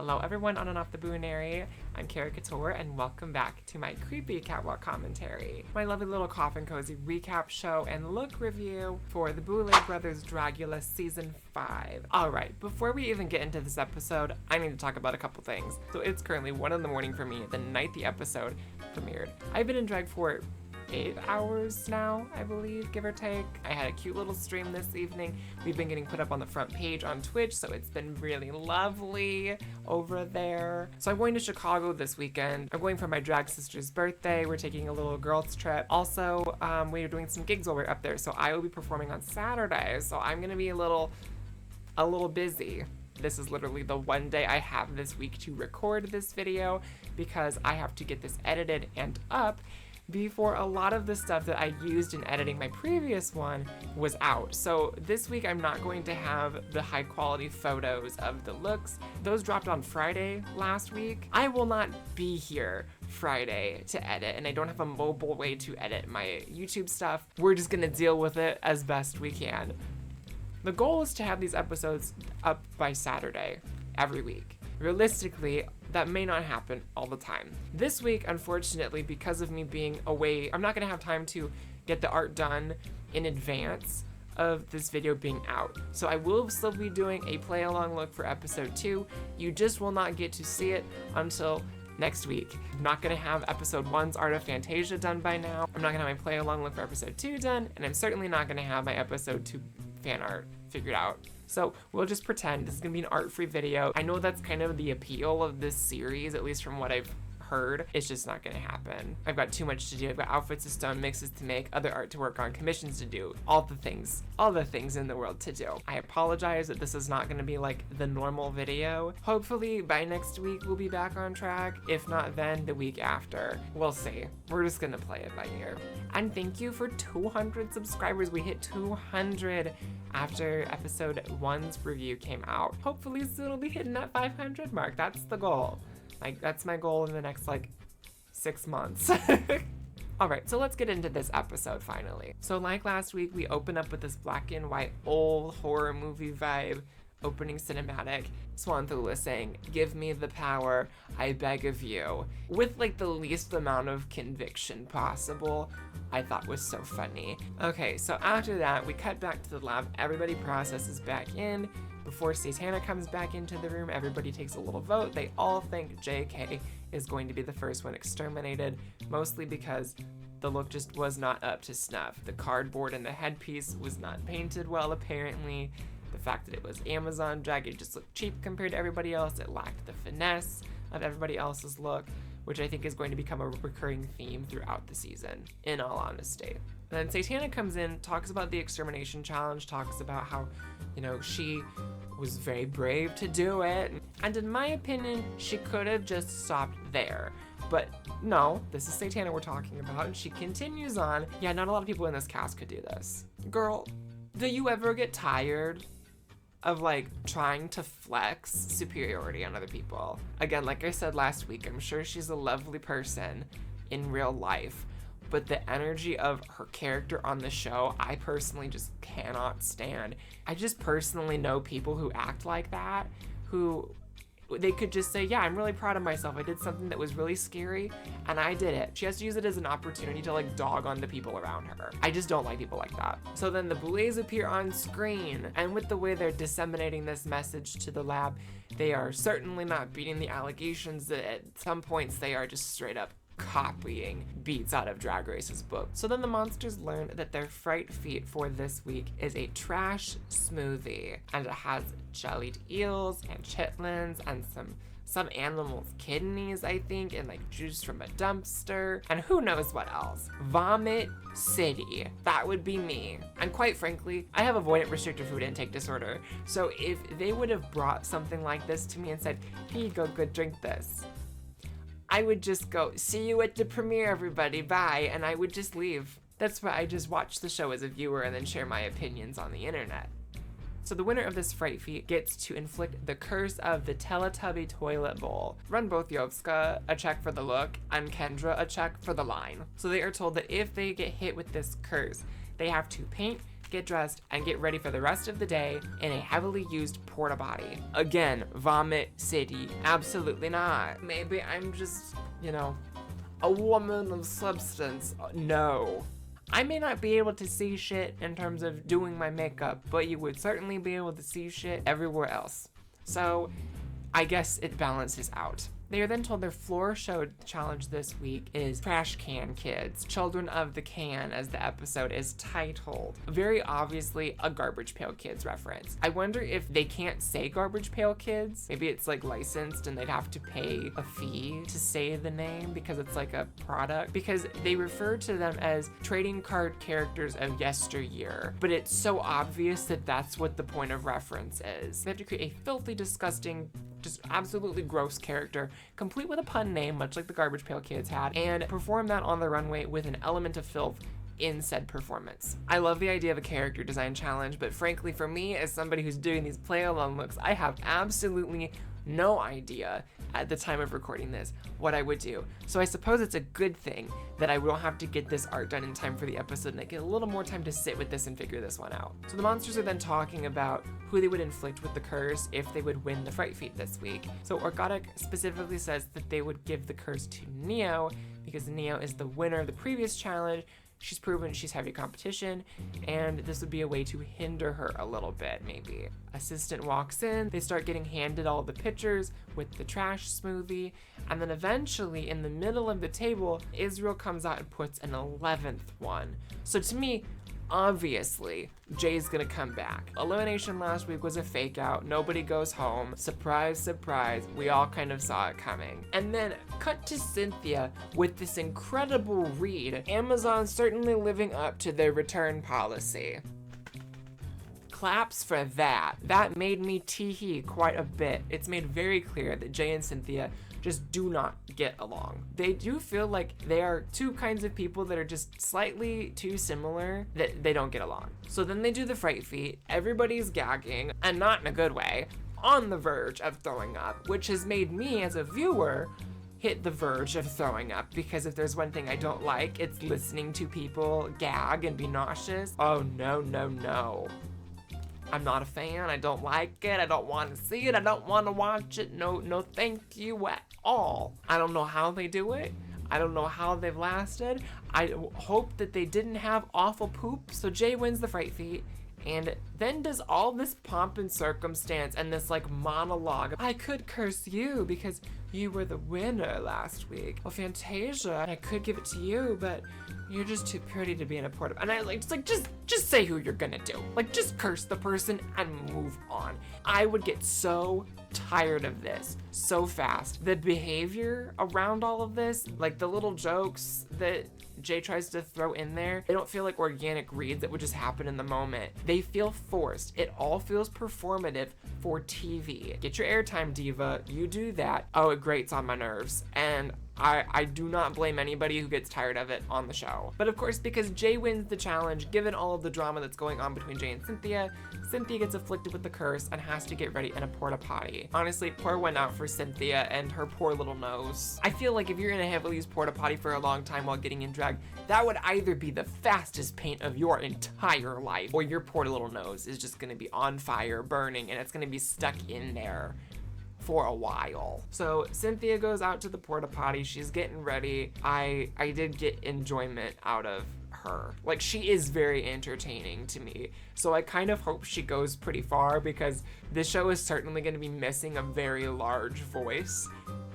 Hello everyone on and off the Boonary. I'm Chara and welcome back to my creepy Catwalk commentary. My lovely little coffin cozy recap show and look review for the Boulet Brothers Dragula Season 5. Alright, before we even get into this episode, I need to talk about a couple things. So it's currently 1 in the morning for me, the night the episode premiered. I've been in drag for 8 hours now, I believe, give or take. I had a cute little stream this evening. We've been getting put up on the front page on Twitch, so it's been really lovely over there. So I'm going to Chicago this weekend. I'm going for my drag sister's birthday. We're taking a little girls trip. Also, we're doing some gigs while we're up there, so I will be performing on Saturday. So I'm gonna be a little busy. This is literally the one day I have this week to record this video because I have to get this edited and up before a lot of the stuff that I used in editing my previous one was out. So this week I'm not going to have the high quality photos of the looks. Those dropped on Friday last week. I will not be here Friday to edit, and I don't have a mobile way to edit my YouTube stuff. We're just gonna deal with it as best we can. The goal is to have these episodes up by Saturday every week. Realistically, that may not happen all the time. This week, unfortunately, because of me being away, I'm not gonna have time to get the art done in advance of this video being out. So I will still be doing a play along look for episode 2. You just will not get to see it until next week. I'm not gonna have episode 1's Art of Fantasia done by now. I'm not gonna have my play along look for episode 2 done, and I'm certainly not gonna have my episode 2 fan art figured out. So we'll just pretend this is gonna be an art-free video. I know that's kind of the appeal of this series, at least from what I've heard. It's just not gonna happen. I've got too much to do. I've got outfits to stone, mixes to make, other art to work on, commissions to do, all the things in the world to do. I apologize that this is not gonna be like the normal video. Hopefully by next week we'll be back on track. If not, then the week after. We'll see. We're just gonna play it by ear. And thank you for 200 subscribers. We hit 200 after episode 1's review came out. Hopefully soon we'll be hitting that 500 mark. That's the goal. Like, that's my goal in the next, 6 months. Alright, so let's get into this episode finally. So like last week, we open up with this black and white old horror movie vibe, opening cinematic, Swanthula saying, "Give me the power, I beg of you," with the least amount of conviction possible. I thought was so funny. Okay, so after that, we cut back to the lab. Everybody processes back in. Before Satana comes back into the room, everybody takes a little vote. They all think JK is going to be the first one exterminated, mostly because the look just was not up to snuff. The cardboard and the headpiece was not painted well, apparently. The fact that it was Amazon drag, it just looked cheap compared to everybody else. It lacked the finesse of everybody else's look, which I think is going to become a recurring theme throughout the season, in all honesty. Then Satana comes in, talks about the extermination challenge, talks about how, she was very brave to do it. And in my opinion, she could have just stopped there. But no, this is Satana we're talking about, and she continues on. Yeah, not a lot of people in this cast could do this. Girl, do you ever get tired of trying to flex superiority on other people? Again, like I said last week, I'm sure she's a lovely person in real life, but the energy of her character on the show, I personally just cannot stand. I just personally know people who act like that, who they could just say, yeah, I'm really proud of myself. I did something that was really scary and I did it. She has to use it as an opportunity to dog on the people around her. I just don't like people like that. So then the Boulets appear on screen, and with the way they're disseminating this message to the lab, they are certainly not beating the allegations. That at some points they are just straight up copying beats out of Drag Race's book. So then the monsters learn that their fright feat for this week is a trash smoothie, and it has jellied eels and chitlins and some animal's kidneys, I think, and juice from a dumpster, and who knows what else. Vomit City. That would be me. And quite frankly, I have avoidant restrictive food intake disorder, so if they would have brought something like this to me and said, here you go, good, drink this, I would just go, see you at the premiere, everybody, bye, and I would just leave. That's why I just watch the show as a viewer and then share my opinions on the internet. So the winner of this fright feat gets to inflict the curse of the Teletubby toilet bowl. Run both Yovska a check for the look and Kendra a check for the line. So they are told that if they get hit with this curse, they have to paint get dressed, and get ready for the rest of the day in a heavily used porta potty. Again, vomit city. Absolutely not. Maybe I'm just, a woman of substance. No. I may not be able to see shit in terms of doing my makeup, but you would certainly be able to see shit everywhere else. So I guess it balances out. They are then told their floor show challenge this week is Trash Can Kids, Children of the Can, as the episode is titled. Very obviously a Garbage Pail Kids reference. I wonder if they can't say Garbage Pail Kids. Maybe it's like licensed and they'd have to pay a fee to say the name because it's like a product. Because they refer to them as trading card characters of yesteryear. But it's so obvious that that's what the point of reference is. They have to create a filthy, disgusting, just absolutely gross character, complete with a pun name, much like the Garbage Pail Kids had, and perform that on the runway with an element of filth in said performance. I love the idea of a character design challenge, but frankly, for me, as somebody who's doing these play-along looks, I have absolutely no idea at the time of recording this what I would do. So I suppose it's a good thing that I don't have to get this art done in time for the episode and I get a little more time to sit with this and figure this one out. So the monsters are then talking about who they would inflict with the curse if they would win the Fright Feat this week. So Orgotic specifically says that they would give the curse to Neo because Neo is the winner of the previous challenge. She's proven she's heavy competition, and this would be a way to hinder her a little bit, maybe. Assistant walks in, they start getting handed all the pitchers with the trash smoothie, and then eventually, in the middle of the table, Israel comes out and puts an 11th one. So to me, obviously, Jay's gonna come back. Elimination last week was a fake out. Nobody goes home. Surprise, surprise. We all kind of saw it coming. And then cut to Cynthia with this incredible read. Amazon certainly living up to their return policy. Claps for that. That made me tee-hee quite a bit. It's made very clear that Jay and Cynthia just do not get along. They do feel like they are two kinds of people that are just slightly too similar that they don't get along. So then they do the Fright Feat, everybody's gagging, and not in a good way, on the verge of throwing up, which has made me as a viewer hit the verge of throwing up, because if there's one thing I don't like, it's listening to people gag and be nauseous. Oh no, no, no. I'm not a fan, I don't like it, I don't want to see it, I don't want to watch it, no thank you at all. I don't know how they do it, I don't know how they've lasted. I hope that they didn't have awful poop. So Jay wins the Fright Feat, and then does all this pomp and circumstance and this like monologue. I could curse you because you were the winner last week. Well, Fantasia, I could give it to you, but you're just too pretty to be in a porta. And I just say who you're gonna do. Like, just curse the person and move on. I would get so tired of this so fast. The behavior around all of this, like the little jokes that Jay tries to throw in there, they don't feel like organic reads that would just happen in the moment. They feel forced. It all feels performative for TV. Get your airtime, diva. You do that. Oh, it grates on my nerves. And I do not blame anybody who gets tired of it on the show. But of course, because Jay wins the challenge, given all of the drama that's going on between Jay and Cynthia, Cynthia gets afflicted with the curse and has to get ready in a porta potty. Honestly, pour one out for Cynthia and her poor little nose. I feel like if you're in a heavily used porta potty for a long time while getting in drag, that would either be the fastest paint of your entire life, or your poor little nose is just gonna be on fire, burning, and it's gonna be stuck in there for a while. So Cynthia goes out to the porta potty. She's getting ready. I did get enjoyment out of her. Like, she is very entertaining to me. So I kind of hope she goes pretty far, because this show is certainly going to be missing a very large voice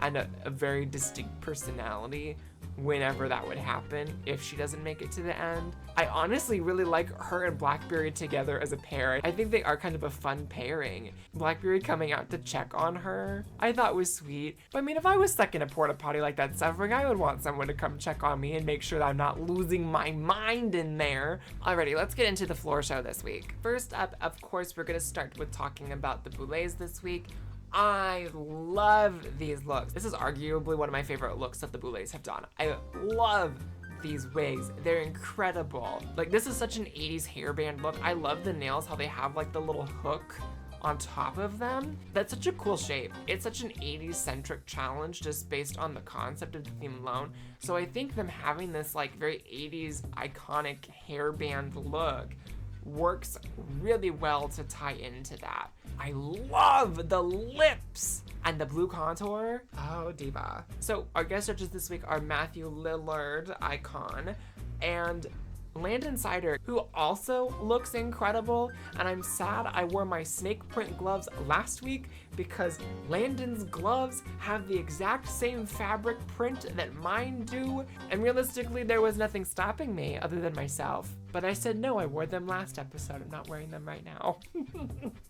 and a very distinct personality whenever that would happen, if she doesn't make it to the end. I honestly really like her and Blackberry together as a pair. I think they are kind of a fun pairing. Blackberry coming out to check on her, I thought was sweet. But I mean, if I was stuck in a porta potty like that suffering, I would want someone to come check on me and make sure that I'm not losing my mind in there. Alrighty, let's get into the floor show this week. First up, of course, we're gonna start with talking about the boulets this week. I love these looks. This is arguably one of my favorite looks that the boulets have done. I love these wigs. They're incredible. Like, this is such an 80s hairband look. I love the nails, how they have like the little hook on top of them. That's such a cool shape. It's such an 80s centric challenge just based on the concept of the theme alone. So I think them having this like very 80s iconic hairband look works really well to tie into that. I love the lips and the blue contour. Oh, diva. So our guest judges this week are Matthew Lillard, icon, and Landon Sider, who also looks incredible. And I'm sad I wore my snake print gloves last week because Landon's gloves have the exact same fabric print that mine do. And realistically, there was nothing stopping me other than myself. But I said no, I wore them last episode. I'm not wearing them right now.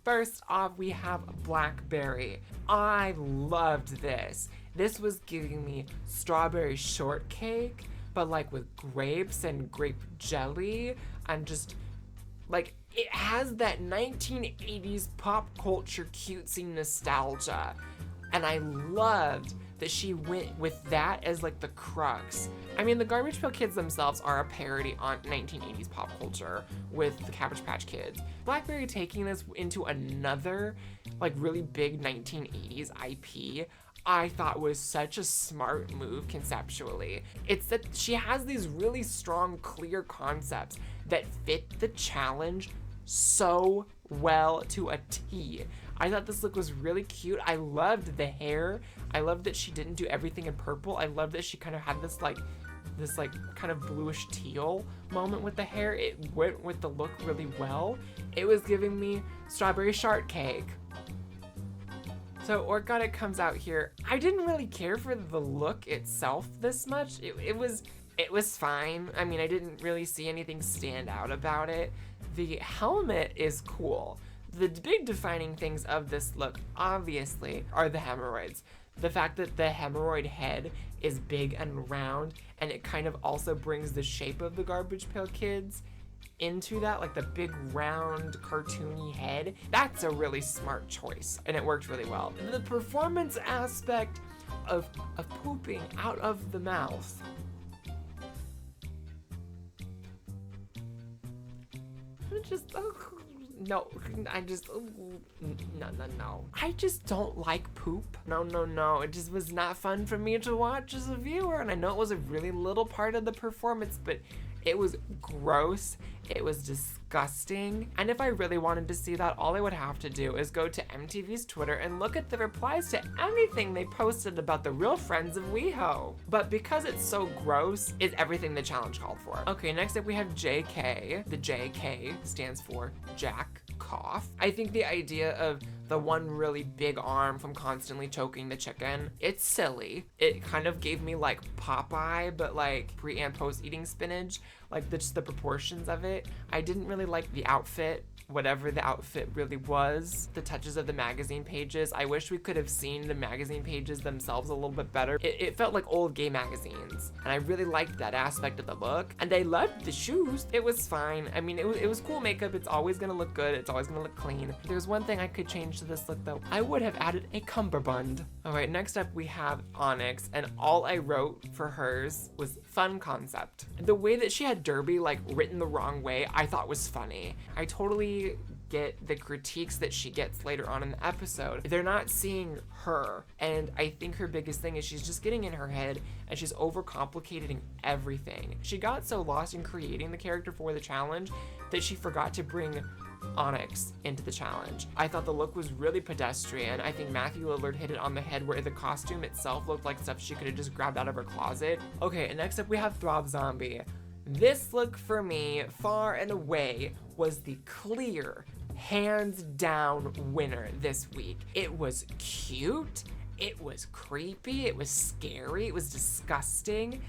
First off, we have Blackberry. I loved this. This was giving me strawberry shortcake, but like with grapes and grape jelly, and just like, it has that 1980s pop culture cutesy nostalgia. And I loved that she went with that as like the crux. I mean, the Garbage Pail Kids themselves are a parody on 1980s pop culture with the Cabbage Patch Kids. Blackberry taking this into another like really big 1980s IP, I thought was such a smart move conceptually. It's that she has these really strong, clear concepts that fit the challenge so well to a T. I thought this look was really cute. I loved the hair. I loved that she didn't do everything in purple. I loved that she kind of had this kind of bluish teal moment with the hair. It went with the look really well. It was giving me strawberry shortcake. So Organic comes out here. I didn't really care for the look itself this much. It was fine. I mean, I didn't really see anything stand out about it. The helmet is cool. The big defining things of this look, obviously, are the hemorrhoids. The fact that the hemorrhoid head is big and round, and it kind of also brings the shape of the Garbage Pail Kids into that, like the big round cartoony head. That's a really smart choice, and it worked really well. The performance aspect of pooping out of the mouth. No. I just don't like poop. No. It just was not fun for me to watch as a viewer, and I know it was a really little part of the performance, but it was gross. It was disgusting. And if I really wanted to see that, all I would have to do is go to MTV's Twitter and look at the replies to anything they posted about the Real Friends of WeHo. But because it's so gross, it's everything the challenge called for. Okay, next up we have JK. The JK stands for Jack Cough. I think the idea of the one really big arm from constantly choking the chicken, it's silly. It kind of gave me like Popeye, but like pre and post eating spinach, like just the proportions of it. I didn't really like the outfit, whatever the outfit really was. The touches of the magazine pages, I wish we could have seen the magazine pages themselves a little bit better. It felt like old gay magazines, and I really liked that aspect of the look. And I loved the shoes. It was fine. I mean, it was cool makeup. It's always gonna look good. It's always gonna look clean. There's one thing I could change to this look though. I would have added a cummerbund. All right, next up we have Onyx, and all I wrote for hers was fun concept. The way that she had Derby like written the wrong way, I thought was funny. I totally get the critiques that she gets later on in the episode. They're not seeing her, and I think her biggest thing is she's just getting in her head and she's overcomplicating everything. She got so lost in creating the character for the challenge that she forgot to bring Onyx into the challenge. I thought the look was really pedestrian. I think Matthew Lillard hit it on the head where the costume itself looked like stuff she could have just grabbed out of her closet. Okay, and next up we have Throb Zombie. This look for me, far and away, was the clear, hands down winner this week. It was cute, it was creepy, it was scary, it was disgusting,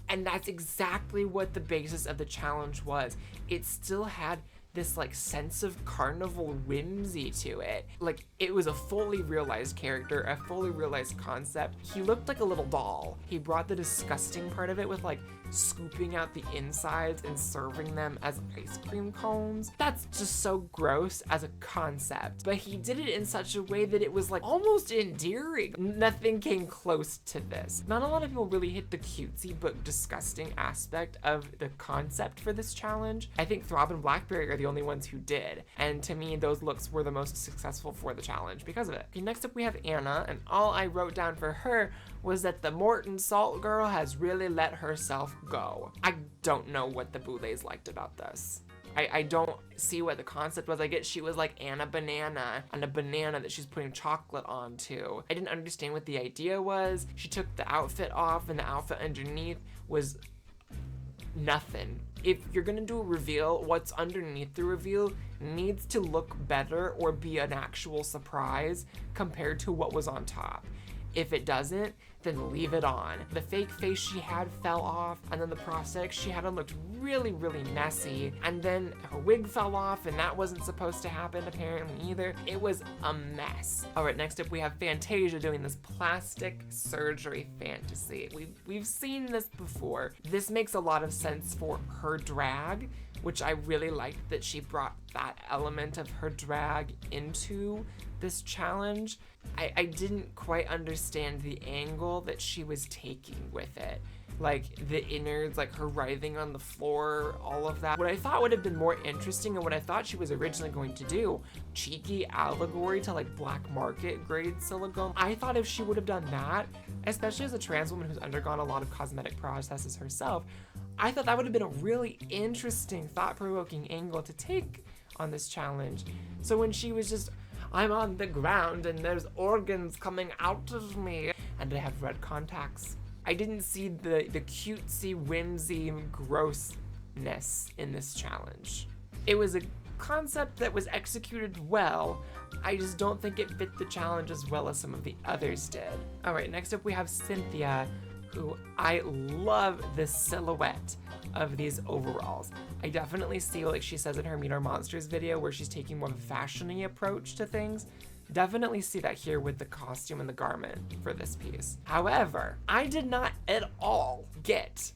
and that's exactly what the basis of the challenge was. It still had this like sense of carnival whimsy to it. Like, it was a fully realized character, a fully realized concept. He looked like a little doll. He brought the disgusting part of it with like scooping out the insides and serving them as ice cream cones. That's just so gross as a concept, but he did it in such a way that it was like almost endearing. Nothing came close to this. Not a lot of people really hit the cutesy but disgusting aspect of the concept for this challenge. I think Throb and Blackberry are the only ones who did, and to me those looks were the most successful for the challenge because of it. Okay, next up we have Anna, and all I wrote down for her was that the Morton Salt girl has really let herself go. I don't know what the Boulets liked about this. I don't see what the concept was. I get she was like Anna Banana and a banana that she's putting chocolate onto. I didn't understand what the idea was. She took the outfit off and the outfit underneath was nothing. If you're gonna do a reveal, what's underneath the reveal needs to look better or be an actual surprise compared to what was on top. If it doesn't, then leave it on. The fake face she had fell off, and then the prosthetics she had on looked really, really messy. And then her wig fell off, and that wasn't supposed to happen apparently either. It was a mess. All right, next up we have Fantasia doing this plastic surgery fantasy. We've seen this before. This makes a lot of sense for her drag, which I really liked that she brought that element of her drag into this challenge. I didn't quite understand the angle that she was taking with it. Like the innards, like her writhing on the floor, all of that. What I thought would have been more interesting and what I thought she was originally going to do, cheeky allegory to like black market grade silicone. I thought if she would have done that, especially as a trans woman who's undergone a lot of cosmetic processes herself, I thought that would have been a really interesting, thought-provoking angle to take on this challenge. So when she was just, I'm on the ground and there's organs coming out of me, and I have red contacts, I didn't see the cutesy, whimsy, grossness in this challenge. It was a concept that was executed well. I just don't think it fit the challenge as well as some of the others did. All right, next up we have Cynthia, who I love the silhouette of these overalls. I definitely see, like she says in her Meet Our Monsters video, where she's taking more of a fashion-y approach to things. Definitely see that here with the costume and the garment for this piece. However, I did not at all get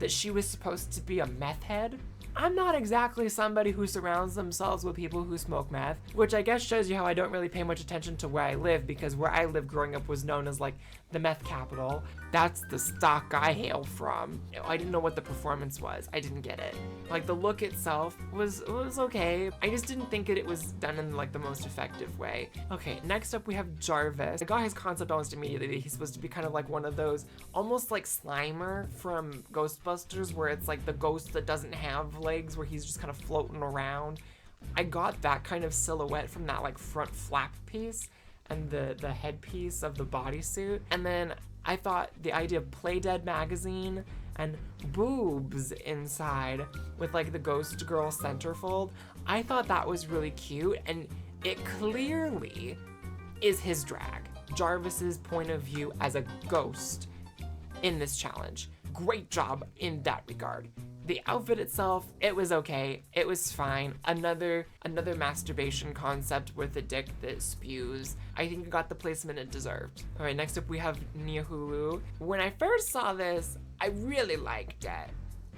that she was supposed to be a meth head. I'm not exactly somebody who surrounds themselves with people who smoke meth, which I guess shows you how I don't really pay much attention to where I live, because where I lived growing up was known as like the meth capital. That's the stock I hail from. I didn't know what the performance was. I didn't get it. Like the look itself was okay. I just didn't think it was done in like the most effective way. Okay, next up we have Jarvis. I got his concept almost immediately. He's supposed to be kind of like one of those, almost like Slimer from Ghostbusters, where it's like the ghost that doesn't have legs, where he's just kind of floating around. I got that kind of silhouette from that like front flap piece and the headpiece of the bodysuit. And then I thought the idea of Play Dead magazine and boobs inside with like the ghost girl centerfold, I thought that was really cute, and it clearly is his drag. Jarvis's point of view as a ghost in this challenge. Great job in that regard. The outfit itself, it was okay. It was fine. Another masturbation concept with a dick that spews. I think it got the placement it deserved. All right, next up we have Nyahulu. When I first saw this, I really liked it.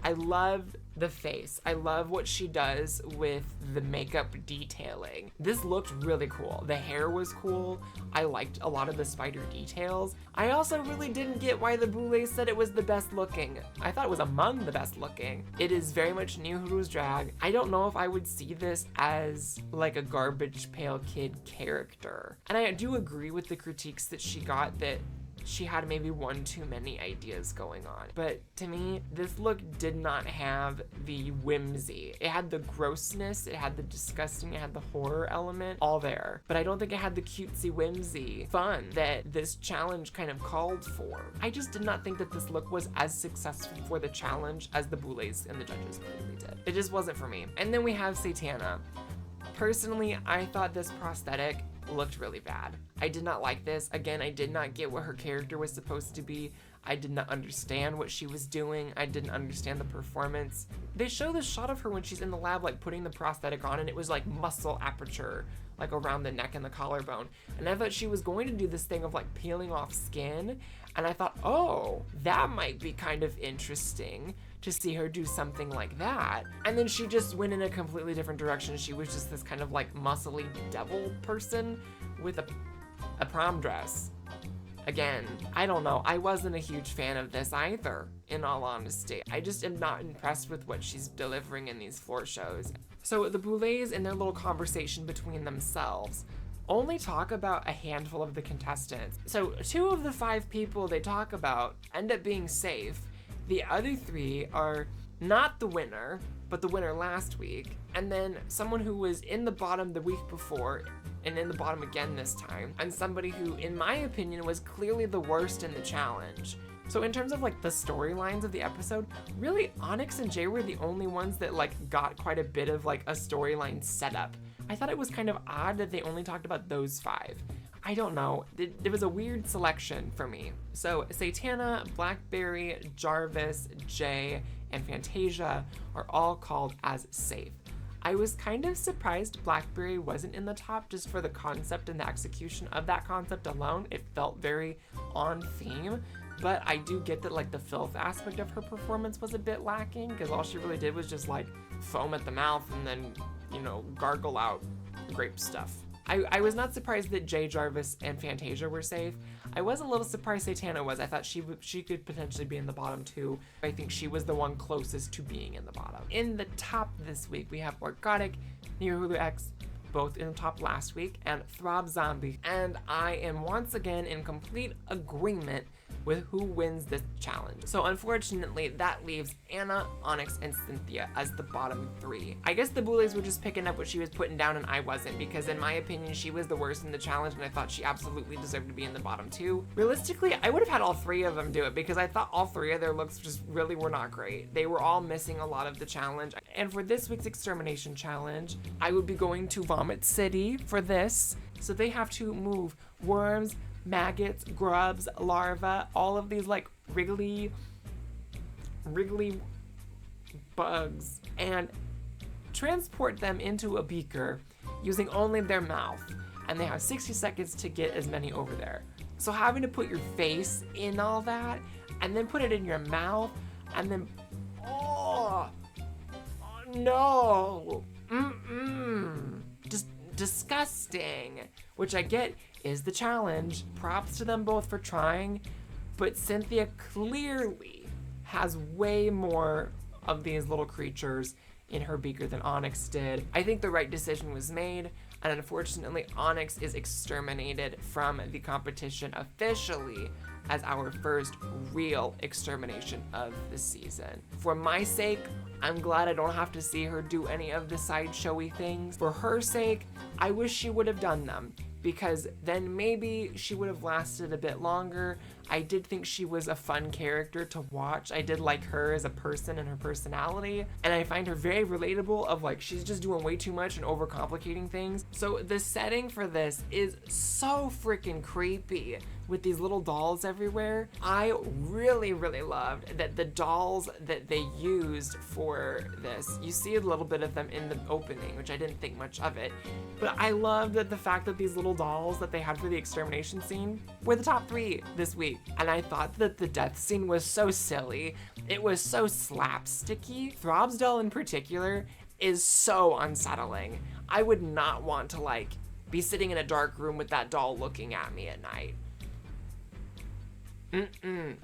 I loved the face. I love what she does with the makeup detailing. This looked really cool. The hair was cool. I liked a lot of the spider details. I also really didn't get why the Boulets said it was the best looking. I thought it was among the best looking. It is very much Nyahulu's drag. I don't know if I would see this as like a Garbage Pail Kid character. And I do agree with the critiques that she got that she had maybe one too many ideas going on. But to me, this look did not have the whimsy. It had the grossness, it had the disgusting, it had the horror element, all there. But I don't think it had the cutesy whimsy fun that this challenge kind of called for. I just did not think that this look was as successful for the challenge as the Boulets and the judges clearly did. It just wasn't for me. And then we have Satana. Personally, I thought this prosthetic looked really bad. I did not like this. Again, I did not get what her character was supposed to be. I did not understand what she was doing. I didn't understand the performance. They show this shot of her when she's in the lab, like putting the prosthetic on, and it was like muscle aperture, like around the neck and the collarbone. And I thought she was going to do this thing of like peeling off skin. And I thought, oh, that might be kind of interesting to see her do something like that. And then she just went in a completely different direction. She was just this kind of like muscly devil person with a prom dress. Again, I don't know. I wasn't a huge fan of this either, in all honesty. I just am not impressed with what she's delivering in these floor shows. So the Boulets, in their little conversation between themselves, only talk about a handful of the contestants. So 2 of the 5 people they talk about end up being safe. The other 3 are not the winner, but the winner last week, and then someone who was in the bottom the week before and in the bottom again this time, and somebody who, in my opinion, was clearly the worst in the challenge. So in terms of like the storylines of the episode, really Onyx and Jay were the only ones that like got quite a bit of like a storyline setup. I thought it was kind of odd that they only talked about those 5. I don't know, it was a weird selection for me. So Satana, Blackberry, Jarvis, Jay, and Fantasia are all called as safe. I was kind of surprised Blackberry wasn't in the top just for the concept and the execution of that concept alone. It felt very on theme, but I do get that like the filth aspect of her performance was a bit lacking because all she really did was just like foam at the mouth and then, you know, gargle out grape stuff. I was not surprised that Jay, Jarvis, and Fantasia were safe. I was a little surprised Satana was. I thought she could potentially be in the bottom too. I think she was the one closest to being in the bottom. In the top this week, we have Orgotic, Nihulu X, both in the top last week, and Throb Zombie. And I am once again in complete agreement with who wins this challenge. So unfortunately, that leaves Anna, Onyx, and Cynthia as the bottom 3. I guess the Boulets were just picking up what she was putting down and I wasn't, because in my opinion, she was the worst in the challenge and I thought she absolutely deserved to be in the bottom 2. Realistically, I would have had all 3 of them do it because I thought all 3 of their looks just really were not great. They were all missing a lot of the challenge. And for this week's extermination challenge, I would be going to Vomit City for this. So they have to move worms, maggots, grubs, larvae, all of these like wriggly bugs, and transport them into a beaker using only their mouth. And they have 60 seconds to get as many over there. So having to put your face in all that and then put it in your mouth and then, oh no, just disgusting, which I get is the challenge. Props to them both for trying, but Cynthia clearly has way more of these little creatures in her beaker than Onyx did. I think the right decision was made, and unfortunately Onyx is exterminated from the competition officially as our first real extermination of the season. For my sake, I'm glad I don't have to see her do any of the sideshowy things. For her sake, I wish she would have done them, because then maybe she would have lasted a bit longer. I did think she was a fun character to watch. I did like her as a person and her personality, and I find her very relatable of like, she's just doing way too much and overcomplicating things. So the setting for this is so freaking creepy with these little dolls everywhere. I really loved that the dolls that they used for this, you see a little bit of them in the opening, which I didn't think much of it, but I loved that the fact that these little dolls that they had for the extermination scene were the top 3 this week. And I thought that the death scene was so silly. It was so slapsticky. Throb's doll in particular is so unsettling. I would not want to like be sitting in a dark room with that doll looking at me at night.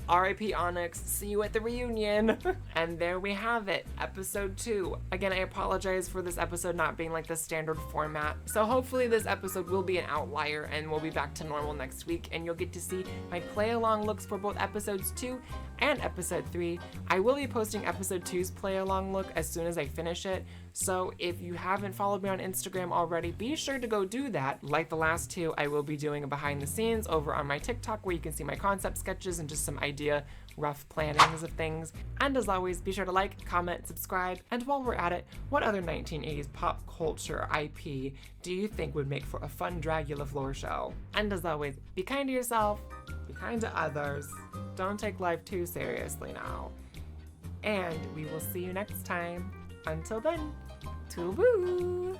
R.I.P. Onyx, see you at the reunion. And there we have it, episode 2. Again, I apologize for this episode not being like the standard format. So hopefully this episode will be an outlier and we'll be back to normal next week and you'll get to see my play along looks for both episodes 2 and episode 3. I will be posting episode 2's play along look as soon as I finish it. So if you haven't followed me on Instagram already, be sure to go do that. Like the last 2, I will be doing a behind the scenes over on my TikTok where you can see my concept sketches and just some idea rough plannings of things. And as always, be sure to like, comment, subscribe, and while we're at it, what other 1980s pop culture IP do you think would make for a fun Dragula floor show? And as always, be kind to yourself, be kind to others, don't take life too seriously now. And we will see you next time. Until then, toodaloo!